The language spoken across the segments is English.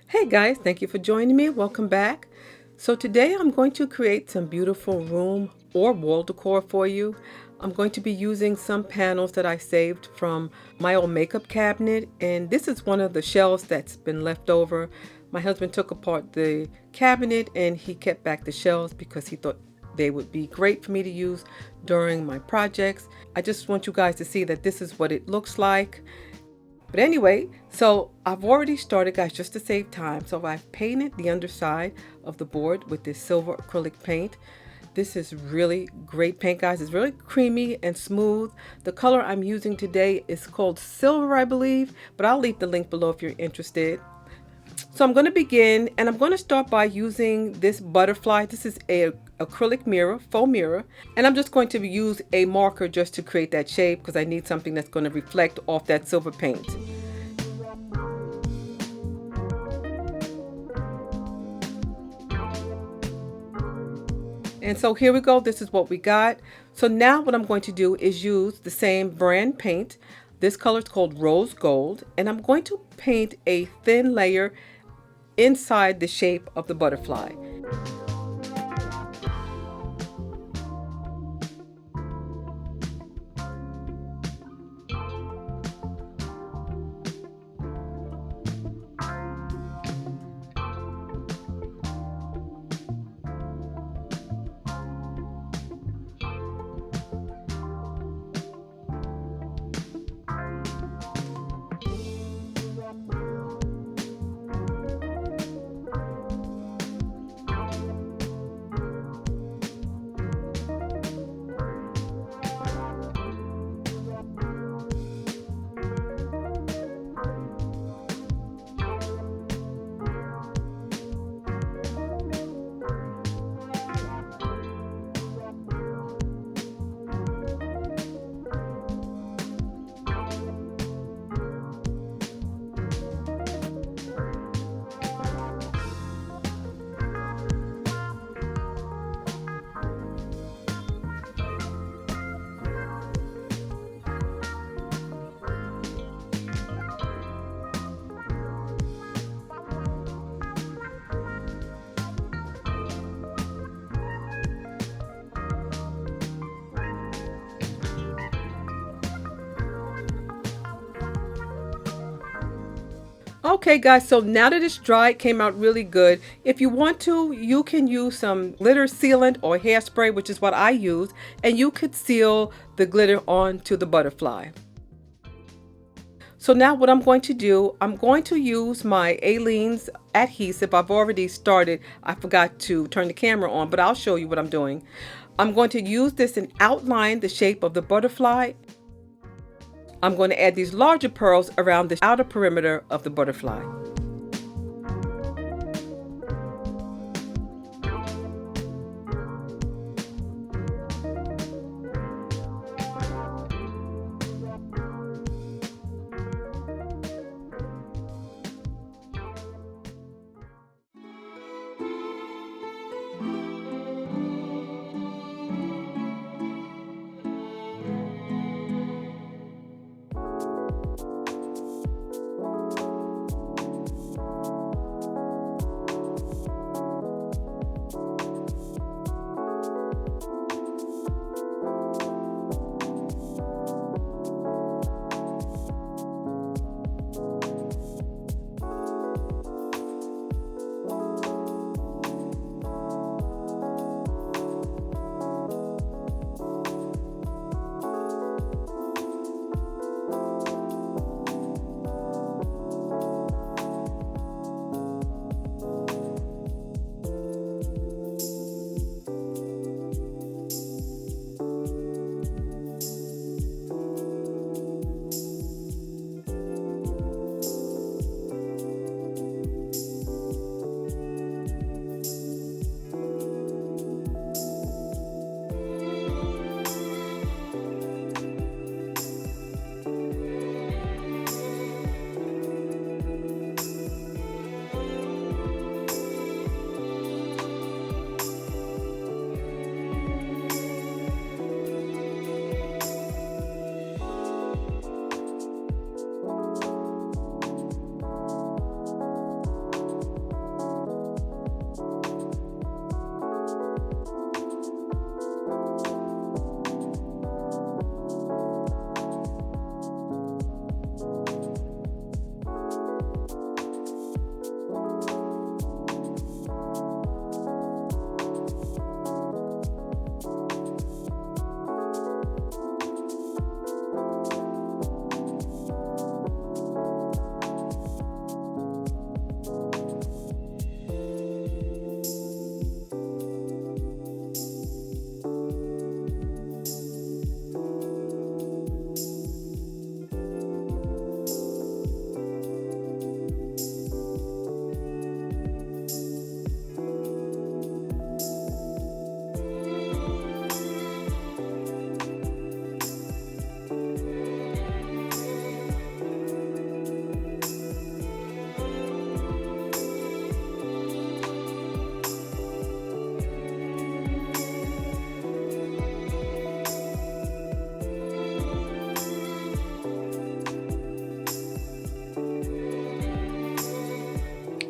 Hey guys, thank you for joining me. Welcome back. So today I'm going to create some beautiful room or wall decor for you. I'm going to be using some panels that I saved from my old makeup cabinet, and this is one of the shelves that's been left over. My husband took apart the cabinet and he kept back the shelves because he thought they would be great for me to use during my projects. I just want you guys to see that this is what it looks like. But anyway, so I've already started, guys, just to save time. So I've painted the underside of the board with this silver acrylic paint. This is really great paint, guys. It's really creamy and smooth. The color I'm using today is called silver, I believe, but I'll leave the link below if you're interested. So I'm going to begin, and I'm going to start by using this butterfly. This is a acrylic mirror, faux mirror, and I'm just going to use a marker just to create that shape because I need something that's going to reflect off that silver paint. And so here we go. This is what we got. So now what I'm going to do is use the same brand paint. This color is called rose gold, and I'm going to paint a thin layer inside the shape of the butterfly. Okay guys, so now that it's dry, it came out really good. If you want to, you can use some glitter sealant or hairspray, which is what I use, and you could seal the glitter onto the butterfly. So now what I'm going to do, I'm going to use my Aleene's adhesive. I've already started. I forgot to turn the camera on, but I'll show you what I'm doing. I'm going to use this and outline the shape of the butterfly. I'm going to add these larger pearls around the outer perimeter of the butterfly.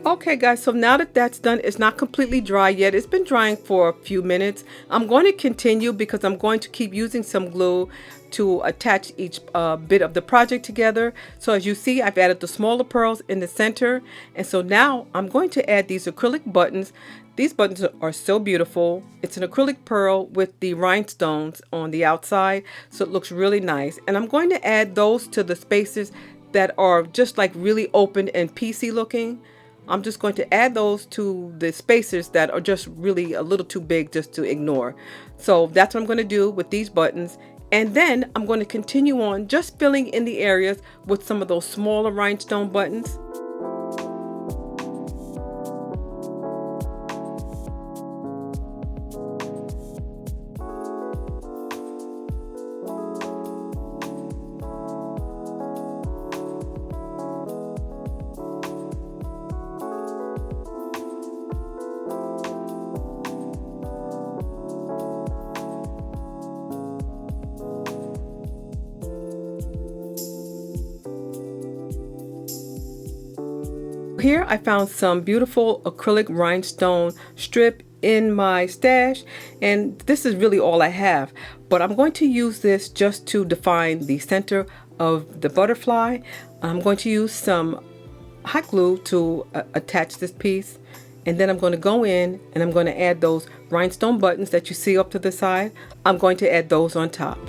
Okay guys, so now that that's done, it's not completely dry yet. It's been drying for a few minutes. I'm going to continue because I'm going to keep using some glue to attach each bit of the project together. So as you see, I've added the smaller pearls in the center. And so now I'm going to add these acrylic buttons. These buttons are so beautiful. It's an acrylic pearl with the rhinestones on the outside, so it looks really nice. And I'm going to add those to the spaces that are just like really open and piecey looking. I'm just going to add those to the spaces that are just really a little too big just to ignore. So that's what I'm going to do with these buttons. And then I'm going to continue on just filling in the areas with some of those smaller rhinestone buttons. Here I found some beautiful acrylic rhinestone strip in my stash, and this is really all I have, but I'm going to use this just to define the center of the butterfly. I'm going to use some hot glue to attach this piece, and then I'm going to go in and I'm going to add those rhinestone buttons that you see up to the side. I'm going to add those on top.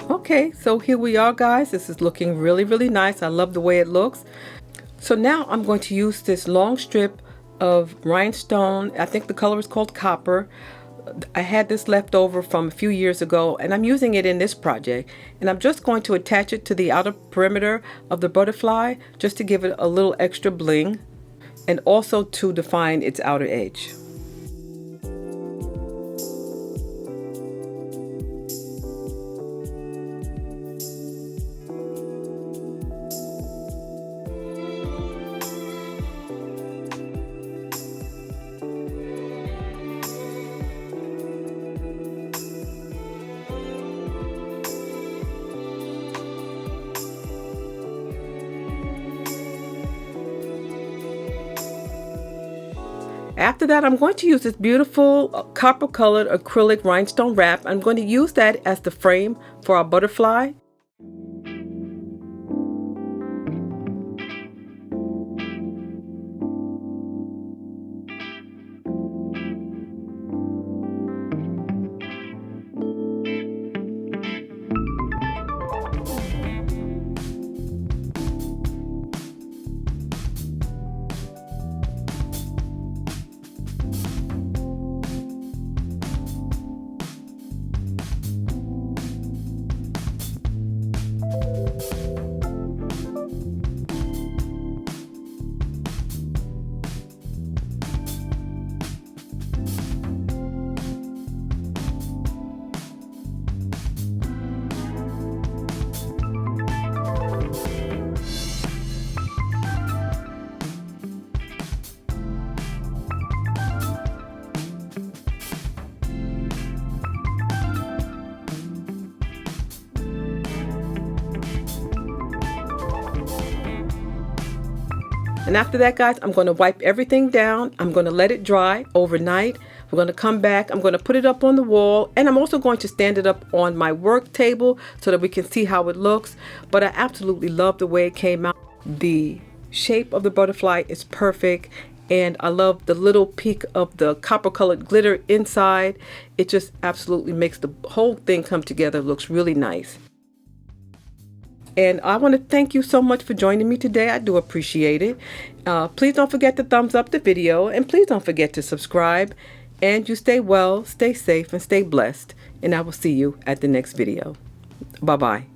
Okay, so here we are guys. This is looking really nice. I love the way it looks. So now I'm going to use this long strip of rhinestone. I think the color is called copper. I had this left over from a few years ago and I'm using it in this project, and I'm just going to attach it to the outer perimeter of the butterfly just to give it a little extra bling and also to define its outer edge. After that, I'm going to use this beautiful copper colored acrylic rhinestone wrap. I'm going to use that as the frame for our butterfly. And after that, guys, I'm going to wipe everything down. I'm going to let it dry overnight. We're going to come back. I'm going to put it up on the wall, and I'm also going to stand it up on my work table so that we can see how it looks. But I absolutely love the way it came out. The shape of the butterfly is perfect, and I love the little peak of the copper colored glitter inside. It just absolutely makes the whole thing come together. It looks really nice. And I want to thank you so much for joining me today. I do appreciate it. Please don't forget to thumbs up the video, and please don't forget to subscribe. And you stay well, stay safe, and stay blessed. And I will see you at the next video. Bye-bye.